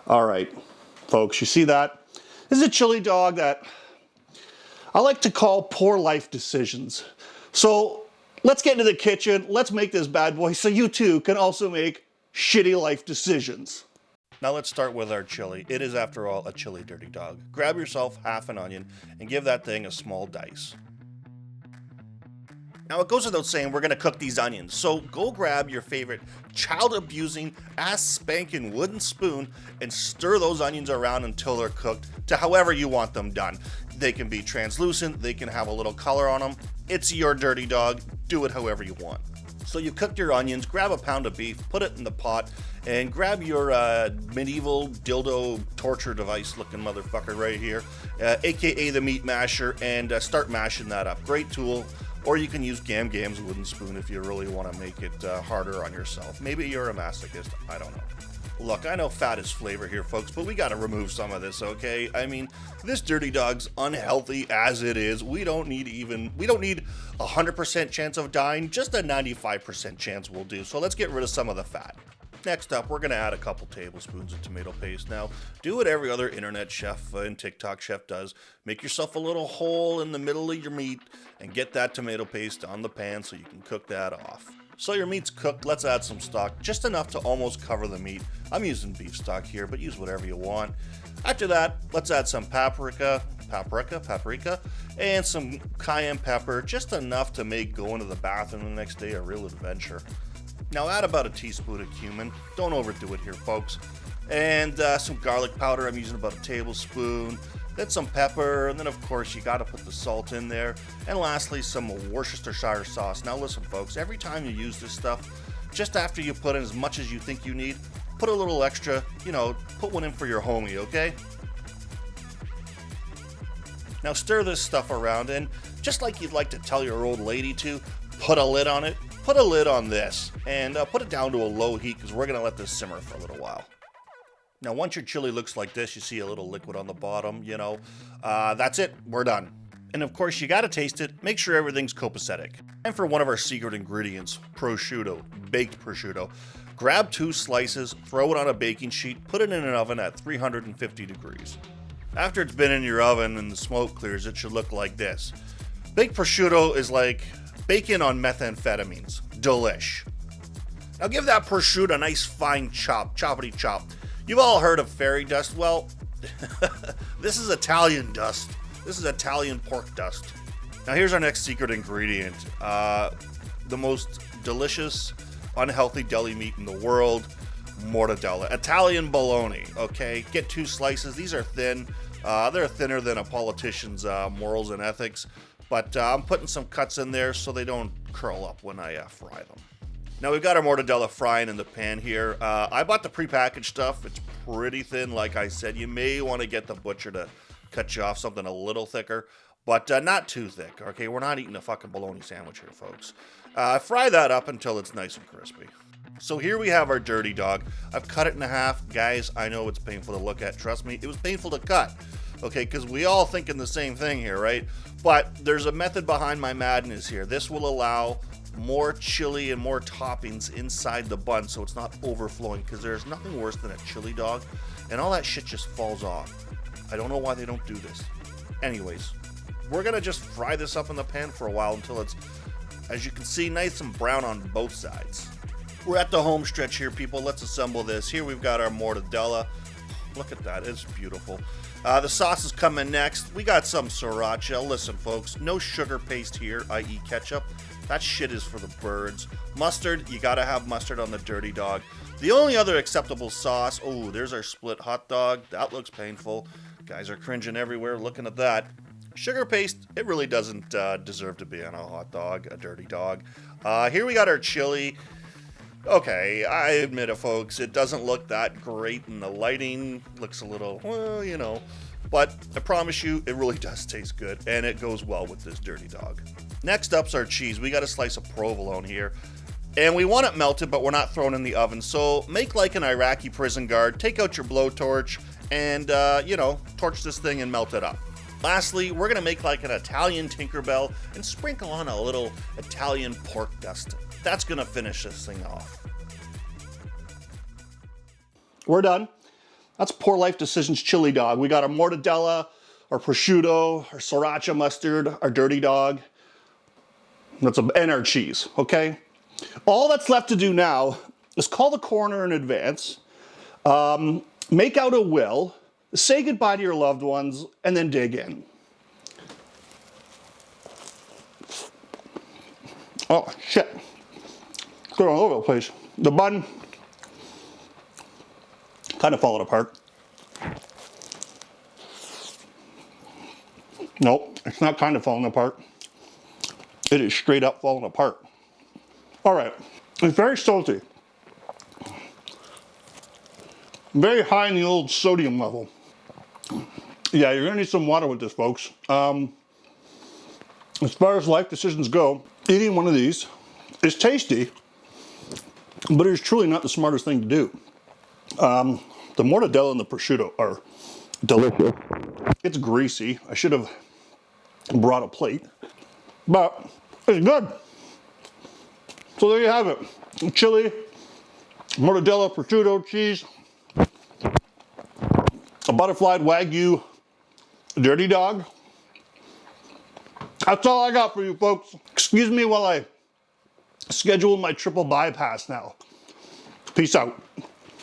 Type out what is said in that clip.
All right, folks, you see that? This is a chili dog that I like to call poor life decisions. So let's get into the kitchen. Let's make this bad boy so you too can also make shitty life decisions. Now let's start with our chili. It is, after all, a chili dirty dog. Grab yourself half an onion and give that thing a small dice. Now it goes without saying we're going to cook these onions, so go grab your favorite child-abusing, ass-spanking wooden spoon and stir those onions around until they're cooked to however you want them done. They can be translucent, they can have a little color on them. It's your dirty dog, do it however you want. So you cooked your onions, grab a pound of beef, put it in the pot, and grab your medieval dildo torture device looking motherfucker right here, aka the meat masher, and start mashing that up. Great tool. Or you can use Gam Gam's wooden spoon if you really want to make it harder on yourself. Maybe you're a masochist, I don't know. Look, I know fat is flavor here, folks, but we gotta remove some of this, okay? I mean, this dirty dog's unhealthy as it is. We don't need 100% chance of dying, just a 95% chance will do. So let's get rid of some of the fat. Next up, we're going to add a couple tablespoons of tomato paste. Now, do what every other internet chef and TikTok chef does. Make yourself a little hole in the middle of your meat and get that tomato paste on the pan so you can cook that off. So your meat's cooked, let's add some stock, just enough to almost cover the meat. I'm using beef stock here, but use whatever you want. After that, let's add some paprika, and some cayenne pepper, just enough to make going to the bathroom the next day a real adventure. Now add about a teaspoon of cumin. Don't overdo it here, folks. And some garlic powder. I'm using about a tablespoon. Then some pepper. And then, of course, you got to put the salt in there. And lastly, some Worcestershire sauce. Now listen, folks. Every time you use this stuff, just after you put in as much as you think you need, put a little extra. Put one in for your homie, okay? Now stir this stuff around. And just like you'd like to tell your old lady to, put a lid on it. Put a lid on this and put it down to a low heat because we're going to let this simmer for a little while. Now, once your chili looks like this, you see a little liquid on the bottom, that's it. We're done. And of course, you got to taste it. Make sure everything's copacetic. And for one of our secret ingredients, prosciutto, baked prosciutto. Grab 2 slices, throw it on a baking sheet, put it in an oven at 350 degrees. After it's been in your oven and the smoke clears, it should look like this. Baked prosciutto is like bacon on methamphetamines. Delish. Now give that prosciutto a nice fine choppity chop. You've all heard of fairy dust. Well, this is Italian dust. This is Italian pork dust. Now here's our next secret ingredient. The most delicious, unhealthy deli meat in the world, mortadella. Italian bologna, okay? Get 2 slices. These are thin. They're thinner than a politician's morals and ethics. But I'm putting some cuts in there so they don't curl up when I fry them. Now we've got our mortadella frying in the pan here. I bought the prepackaged stuff. It's pretty thin, like I said. You may want to get the butcher to cut you off something a little thicker, but not too thick, okay? We're not eating a fucking bologna sandwich here, folks. Fry that up until it's nice and crispy. So here we have our dirty dog. I've cut it in half. Guys, I know it's painful to look at. Trust me, it was painful to cut. Okay, because we all thinking the same thing here, right? But there's a method behind my madness here. This will allow more chili and more toppings inside the bun so it's not overflowing, because there's nothing worse than a chili dog and all that shit just falls off. I don't know why they don't do this. Anyways, we're going to just fry this up in the pan for a while until it's, as you can see, nice and brown on both sides. We're at the home stretch here, people. Let's assemble this. Here we've got our mortadella. Look at that. It's beautiful. The sauce is coming next. We got some sriracha. Listen, folks, no sugar paste here, i.e. ketchup. That shit is for the birds. Mustard, you gotta have mustard on the dirty dog. The only other acceptable sauce, oh, there's our split hot dog. That looks painful. Guys are cringing everywhere looking at that. Sugar paste, it really doesn't deserve to be on a hot dog, a dirty dog. Here we got our chili. Okay, I admit it, folks. It doesn't look that great, and the lighting looks a little, well, But I promise you, it really does taste good, and it goes well with this dirty dog. Next up's our cheese. We got a slice of provolone here. And we want it melted, but we're not throwing it in the oven. So make like an Iraqi prison guard. Take out your blowtorch and, torch this thing and melt it up. Lastly, we're going to make like an Italian Tinkerbell and sprinkle on a little Italian pork dust. That's going to finish this thing off. We're done. That's Poor Life Decisions chili dog. We got our mortadella, our prosciutto, our sriracha mustard, our dirty dog. And our cheese, okay? All that's left to do now is call the coroner in advance, make out a will, say goodbye to your loved ones, and then dig in. Oh, shit. It's going all over the place. The bun, kind of falling apart. Nope, it's not kind of falling apart. It is straight up falling apart. All right, it's very salty. Very high in the old sodium level. Yeah, you're gonna need some water with this, folks. As far as life decisions go, eating one of these is tasty, but it's truly not the smartest thing to do. The mortadella and the prosciutto are delicious. It's greasy. I should have brought a plate, but it's good. So there you have it. Chili, mortadella, prosciutto, cheese, a butterflied Wagyu dirty dog. That's all I got for you folks. Excuse me while I schedule my triple bypass now. Peace out.